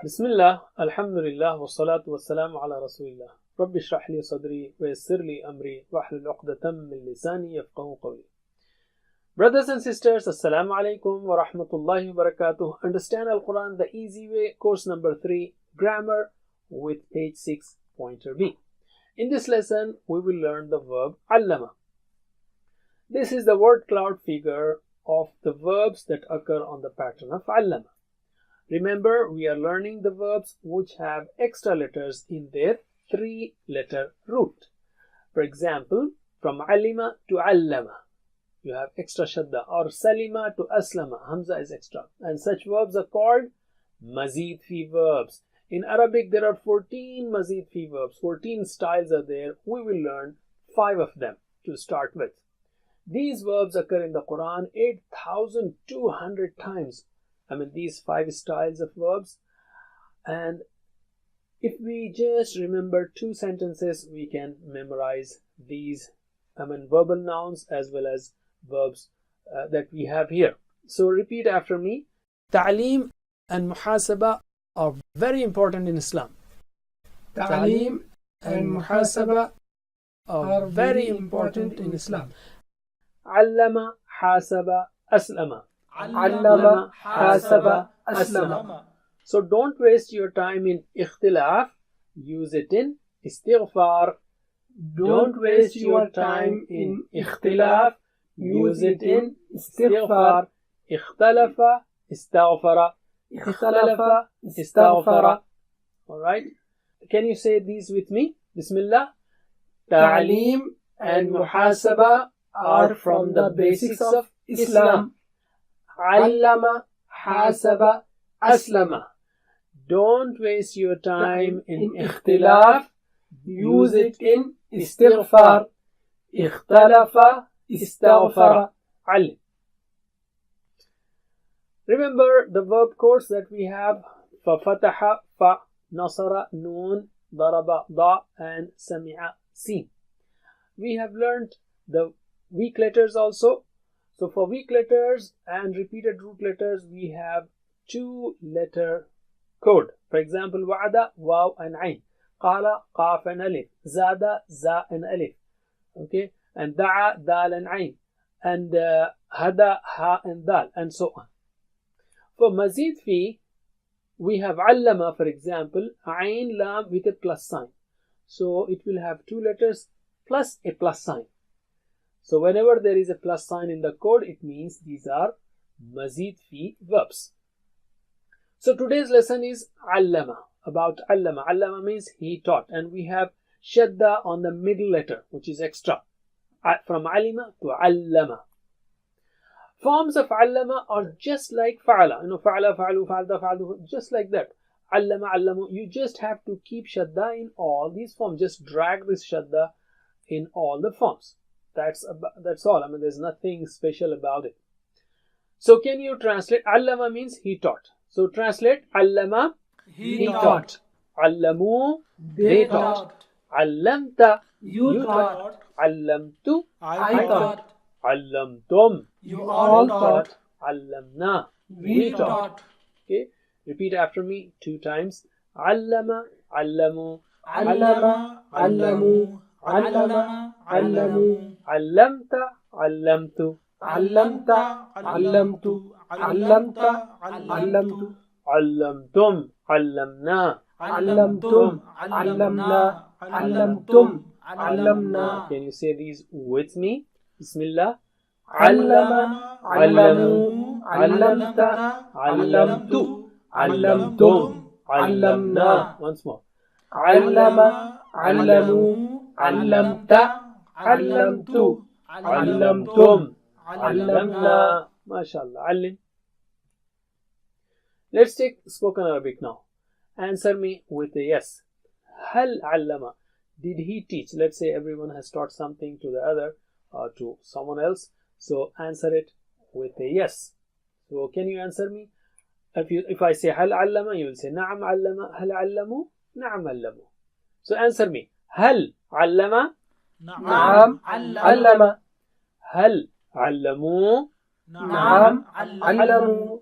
Bismillah, alhamdulillah, wassalatu wassalamu ala rasulillah. Rabbi shrah li sadri wa yassir li amri wahlul uqdatam min lisani yafqahu qawli. Brothers and sisters, assalamu alaikum wa rahmatullahi wa barakatuh. Understand Al-Quran the easy way, course number 3, grammar with page 6, pointer B. In this lesson, we will learn the verb allama. This is the word cloud figure of the verbs that occur on the pattern of allama. Remember, we are learning the verbs which have extra letters in their 3-letter root. For example, from alima to allama, you have extra shadda, or salima to aslama, hamza is extra. And such verbs are called mazid fi verbs. In Arabic, there are 14 mazid fi verbs. 14 styles are there. We will learn 5 of them to start with. These verbs occur in the Quran 8,200 times. These 5 styles of verbs, and if we just remember 2 sentences, we can memorize these verbal nouns as well as verbs that we have here. So repeat after me. Ta'aleem and muhasaba are very important in Islam. Ta'aleem and muhasaba are very important in Islam. Allama, hasaba, aslama. Allama, hasaba, aslama. So don't waste your time in ikhtilaf. Use it in istighfar. Don't waste your time in ikhtilaf. Use it in istighfar. Ikhtalafa, istaghfara. Ikhtalafa, istaghfara. Alright. Can you say these with me? Bismillah. Ta'aleem and muhasaba are from the basics of Islam. Allama, hasaba, aslama. Don't waste your time in ikhtilaf. Use it in istighfar. Ikhtalafa, istaghfara. Ali. Remember the verb course that we have: fataha, fa, nasara, noon, daraba, da, and sami'a, sin. We have learned the weak letters also. So for weak letters and repeated root letters, we have 2-letter code. For example, wa'ada, waw and ain. Qala, qaf and alif. Zada, za and alif. Okay, and da'a, dal and ain. And hada, ha and dal, and so on. For mazid fi, we have allama, for example, ain, lam with a plus sign. So it will have 2 letters plus a plus sign. So whenever there is a plus sign in the code, it means these are mazid fi verbs. So today's lesson is allama, about allama. Allama means he taught, and we have shadda on the middle letter, which is extra, from alima to allama. Forms of allama are just like fa'ala. Fa'ala, fa'alu, fa'alda, fa'aldu, just like that. Allama, allamu. You just have to keep shadda in all these forms. Just drag this shadda in all the forms. That's all. There's nothing special about it. So can you translate? Allama means he taught. So translate: allama, he taught. Allamu, they taught. Allamta, you taught. Allamtu, I taught. Allamtum, you all taught. Allamna, we taught. Okay, repeat after me 2 times. Allama, allamu, allama, allamu, allama, allamu. Allamta, allamtu, allamta, allamtu, allamta, allamtu, allamtum, allamna, allamtum, allamna, allamtum, allamna. Can you say these with me? Bismillah. Allama, allamu, allamta, allamtu, allamtum, allamna. Once more. Allama, allamu, allamta, allamtu, allamtum, allamna. MashaAllah. Allim. Let's take spoken Arabic now. Answer me with a yes. Hal allama. Did he teach? Let's say everyone has taught something to the other or to someone else. So answer it with a yes. So can you answer me? If I say hal allama, you will say na'am allama. Hal allamu? Na'am allamu. So answer me. Hal allama? Na'am allama. Hal allamu? Na'am allamu.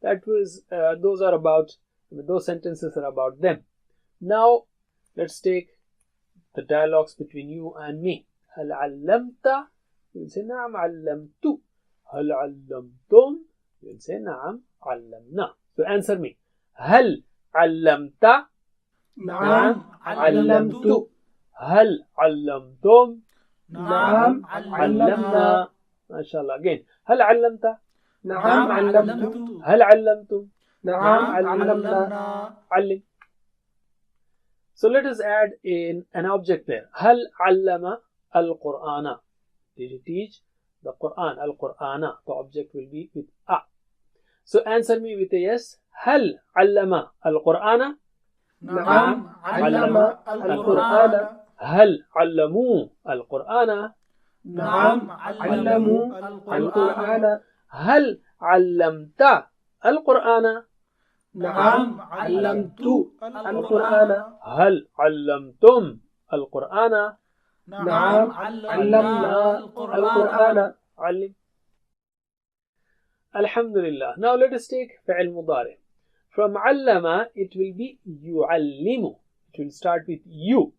That was those are about Those sentences are about them. Now let's take the dialogues between you and me. هل علمت? You will say نعم علمت. هل علمتم? You will say نعم علمنا. So answer me. هل علمت؟ نعم علمت. هل علمتم؟ نعم علمنا. ما شاء الله. Again. هل علمت؟ نعم علمت. هل علمتم؟ نعم علمنا. علم. So let us add in an object there. هل علم القرآن? Did he teach the Quran? القرآن. The object will be with a. So answer me with a yes. هل علم القرآن؟ نعم علم القرآن. هل علموا القرآن؟ نعم علموا القرآن. هل علمت القرآن؟ نعم علمت القرآن. هل علمتم القرآن؟ نعم علمنا القرآن. علم. Alhamdulillah. Now let us take فعل مضارع. From علم it will be يعلم. It will start with you.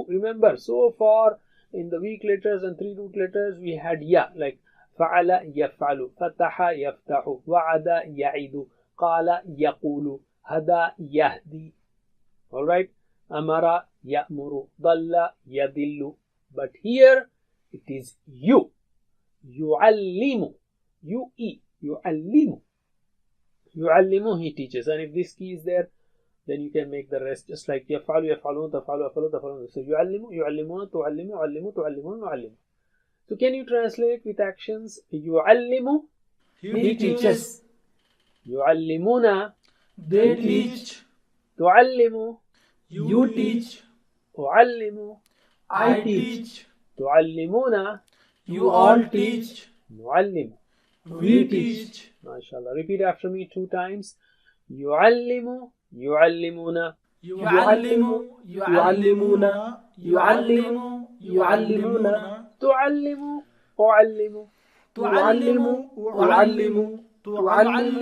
Remember, so far in the weak letters and three root letters we had ya, like فعل يفعل, فتح يفتح, وعد يعد, قال يقول, هدى يهدي. Alright? أمر يأمر, ضل يضل. But here it is you. يعلم. يعلم. يعلم, he teaches. And if this key is there, then you can make the rest just like يفعل يفعلون تفعل يفعلون تفعلون. So يعلم يعلمون تعلم يعلم تعلمون معلم. So can you translate with actions? يعلم, he teaches. يعلمون, they teach. تعلم, you teach. أعلم, I teach. تعلمون, you all teach. نعلم, we teach. MashaAllah. Repeat after me 2 times. يعلم يعلمون. يعلم يعلمون. يعلم يعلمون. تعلم أعلم. تعلم أعلم. تعلم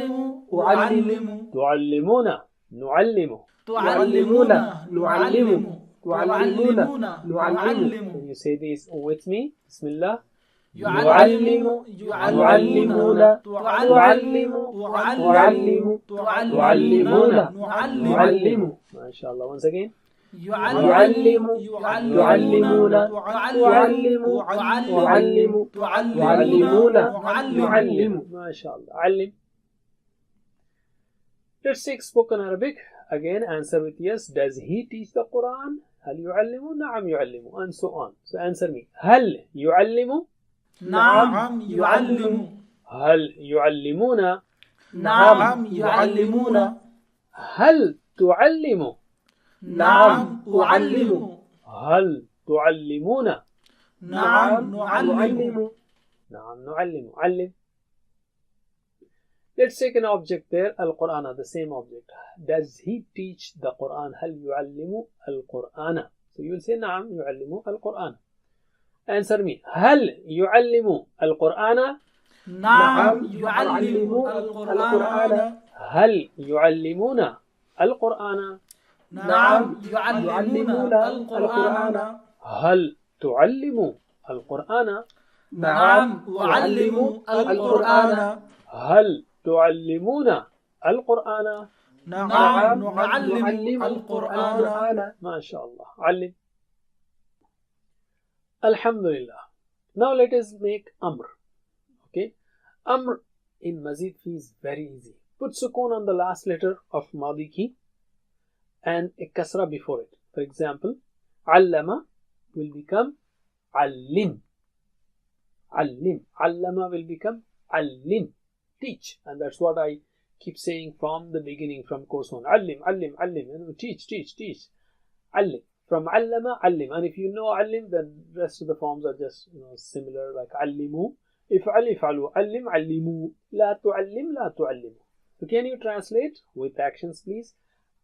أعلم. تعلمون نعلم. تعلمون نعلم. تعلمون نعلم. Can you say this with me? Bismillah. يعلم يعلمون. تعلم أعلم. تعلمون نعلم. MashaAllah. Once again. يعلم يعلمون. تعلم أعلم. تعلمون نعلم. MashaAllah. علم. Let's take spoken Arabic. Again, answer with yes. Does he teach the Quran? هل يعلم؟ نعم يعلم. And so on. So answer me. هل يعلم؟ نعم يعلم. هل يعلمون؟ نعم يعلمون. هل تعلم؟ نعم أعلم. هل تعلمون؟ نعم نعلم. نعم نعلم. علم. Let's take an object there. Al-Quran, the same object. Does he teach the Quran? هل يعلم القرآن? So you will say نعم يعلم القرآن. Answer me. هل يعلم القرآن؟ نعم يعلم القرآن. هل يعلمون القرآن؟ نعم يعلمون القرآن. هل تعلم القرآن؟ نعم أعلم القرآن. هل تعلمون القرآن؟ نعم نعلم القرآن. ما شاء الله. علم. Alhamdulillah. Now let us make Amr. Okay. Amr in Mazid Fi is very easy. Put sukun on the last letter of Madi ki and a kasra before it. For example, Allama will become Allim. Allim. Allama will become Allim. Teach. And that's what I keep saying from the beginning, from course 1. Allim, Allim, Allim. You know, teach. Allim. From Allama, Allim. And if you know Allim, then the rest of the forms are just similar, like Allimu. If'al, if'alu. Allim, Allimu. La tu'allim, la tu'allimu. So can you translate with actions, please?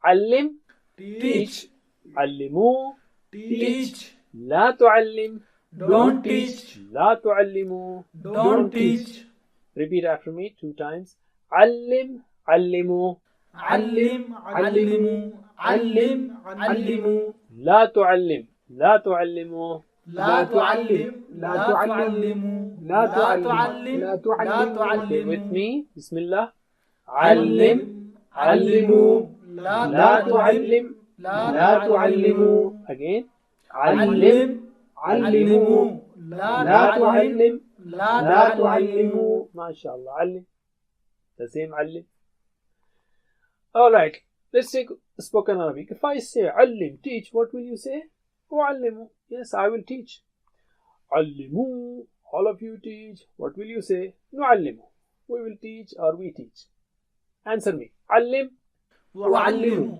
Allim, teach. Allimu, teach. La tu'allim, don't teach. La tu'allimu, don't teach. Repeat after me 2 times. Allim, allimu. علم علموا علم علموا لا تعلم لا تعلموا لا تعلم لا تعلموا لا تعلم لا تعلم Okay, with me. بسم الله. علم علموا لا تعلم لا تعلموا Again. علم علموا لا تعلم لا تعلموا ما شاء الله. علم. The same علم. Alright. Let's take spoken Arabic. If I say علم, teach, what will you say? أعلم. Yes, I will teach. علموا. All of you teach. What will you say? نعلم. We will teach or we teach. Answer me. علم. وعلموا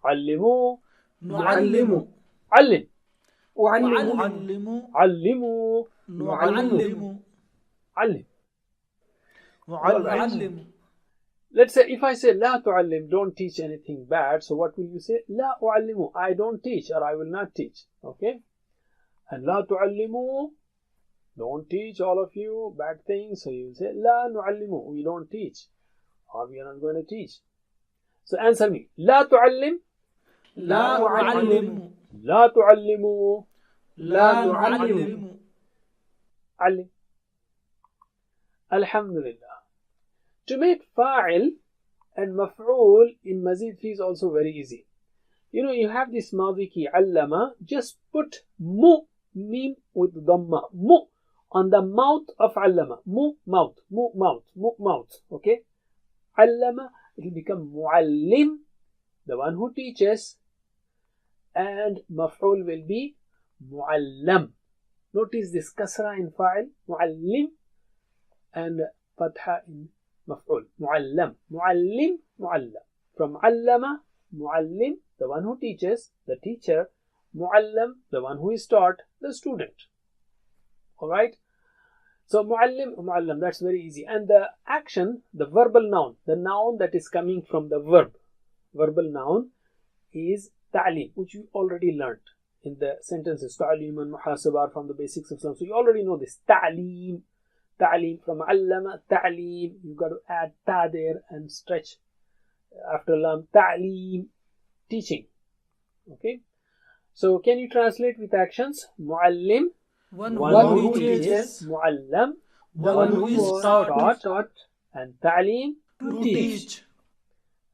علموا. نعلم علم. وعلموا علموا. نعلم علم. وعلم Let's say if I say لا تعلم, don't teach anything bad, so what will you say? لا أعلم, I don't teach or I will not teach. Okay? And لا تعلموا, don't teach all of you bad things, so you will say لا نعلم, we don't teach or we are not going to teach. So answer me. لا تعلم. لا أعلم لا تعلموا. لا نعلم علم. Alhamdulillah. To make fa'il and maf'ul in Mazid fi is also very easy. You know, you have this madhi ki allama, just put mu, mim with dhamma, mu on the mouth of allama, mu mouth, mu mouth, mu mouth, okay? Allama, it will become muallim, the one who teaches, and maf'ul will be muallam. Notice this kasra in fa'il, muallim, and fatha in maf'ul, muallam, muallim, muallam. From allama, muallim, the one who teaches, the teacher, muallam, the one who is taught, the student. Alright? So muallim, muallam, that's very easy. And the action, the verbal noun, the noun that is coming from the verb, verbal noun is ta'lim, which you already learned in the sentences. Ta'lim and muhasabah from the basics of Islam. So you already know this. Ta'lim. Ta'lim from allama, ta'lim. You got to add ta there and stretch after lam. Ta'lim, teaching. Okay. So can you translate with actions? Muallim, one who teaches. Muallam, one who is taught. And ta'lim, To teach.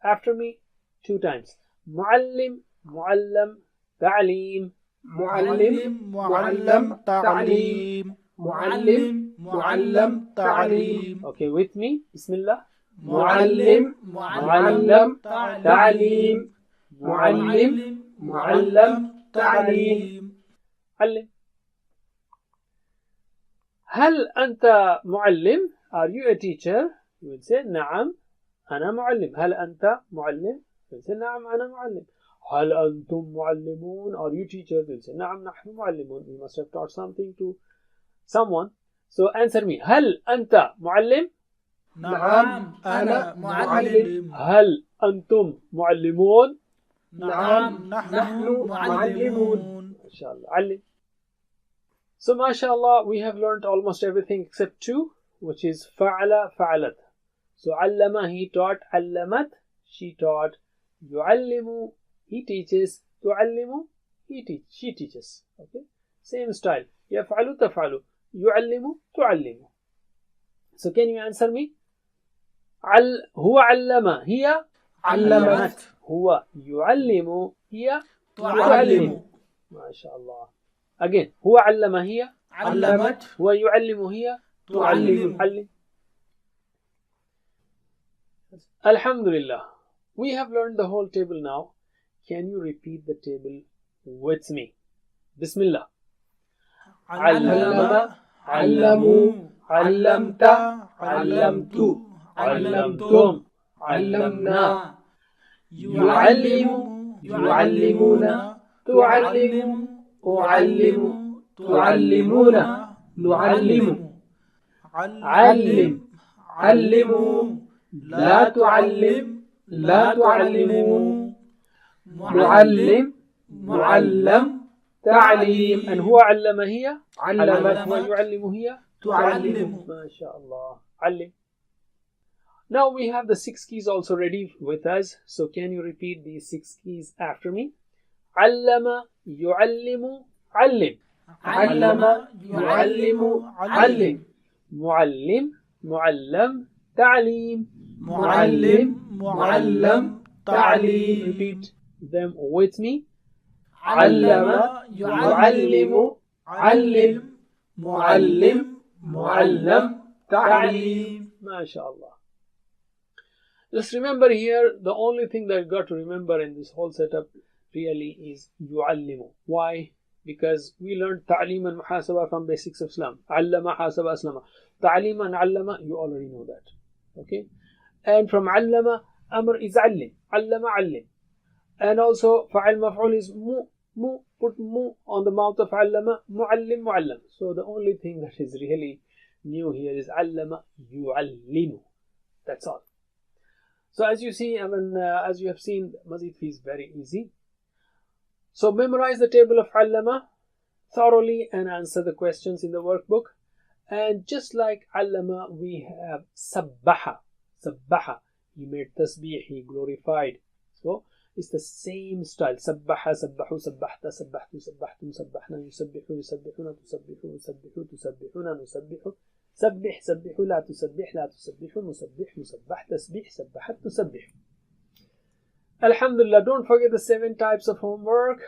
After me 2 times. Muallim, muallam, ta'lim. معلم معلم تعليم معلم معلم تعليم Okay, with me. Bismillah. معلم معلم تعليم معلم معلم تعليم علم. هل أنت معلم? Are you a teacher? You will say نعم أنا معلم. هل أنت معلم? You will say نعم أنا معلم. هل أنتم معلمون? Are you teachers? You will say نعم نحن معلمون. You must have taught something to someone. So answer me. هل أنت معلم؟ نعم أنا معلم. هل أنتم معلمون؟ نعم نحن معلمون. ما شاء الله. علم. So mashallah, we have learned almost everything except 2, which is fa'ala, fa'alat. So allama, he taught. Allamat, she taught. Yu'allimu, he teaches. Tu'allimu, she teaches. Okay, same style. Yaf'alu, taf'alu. Yu'allimu, tu'allimu. So can you answer me? هو علم, هي علمت. هو يعلم, هي تعلم. ما شاء الله. Again, هو علم, هي علمت. هو يعلم, هي تعلم. Alhamdulillah. We have learned the whole table now. Can you repeat the table with me? Bismillah. علم علموا علمت علمت علمتم علمنا يعلم يعلمون تعلم أعلم تعلمون نعلم علم علموا لا تعلم لا تعلمون معلم معلم تعليم. And هو علم, هي علمت. هو يعلم, هي تعلم. ما شاء الله. علم. Now we have the 6 keys also ready with us. So can you repeat these 6 keys after me? علم يعلم علم. علم يعلم علم. معلم معلم تعليم. معلم معلم تعليم. Repeat them with me. علم يعلم علم. معلم معلم تعليم. MashaAllah. Just remember here, the only thing that you got to remember in this whole setup really is يعلم. Why? Because we learned ta'lim and muhasaba from basics of Islam. Allama, hasaba, aslama. Ta'lim and allama, you already know that. Okay? And from allama, amr is allim. Allama, allim. And also, fa'al maf'ul is mu. Put mu on the mouth of allama. Mu'allim, mu'allam. So the only thing that is really new here is allama, yu'allimu. That's all. So as you see, as you have seen, Mazid Fi is very easy. So memorize the table of allama thoroughly and answer the questions in the workbook. And just like allama, we have sabbaha. Sabbaha. He made tasbih, he glorified. So it's the same style. Sabbaha, sabbahu, sabbahta, sabbahtu, sabbahtum, sabbahna, yusabbihu, yusabbihuna, tusabbihu, yusabbihu, tusabbihuna, nusabbihu. سبح سبح لا تسبح لا تسبح مسبح مسبح تسبيح سبحت تسبح. Alhamdulillah, don't forget the 7 types of homework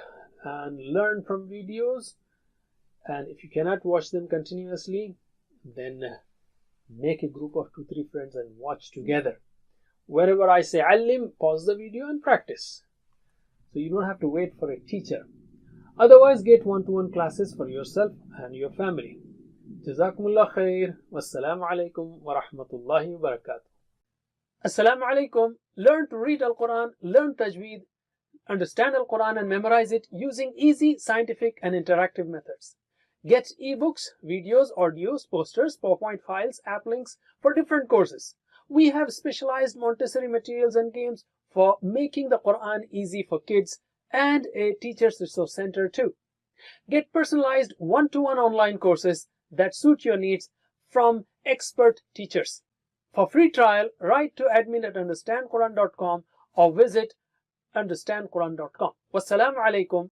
and learn from videos. And if you cannot watch them continuously, then make a group of 2-3 friends and watch together. Wherever I say allim, pause the video and practice. So you don't have to wait for a teacher. Otherwise, get one-to-one classes for yourself and your family. Jazakumullah khair. Wassalamu alaikum wa rahmatullahi wa barakatuh. Assalamu alaikum. Learn to read Al-Quran, learn Tajweed, understand Al-Quran and memorize it using easy, scientific and interactive methods. Get ebooks, videos, audios, posters, PowerPoint files, app links for different courses. We have specialized Montessori materials and games for making the Quran easy for kids and a teacher's resource center too. Get personalized one-to-one online courses that suit your needs from expert teachers. For free trial, write to admin@understandquran.com or visit understandquran.com. Wassalamu alaikum.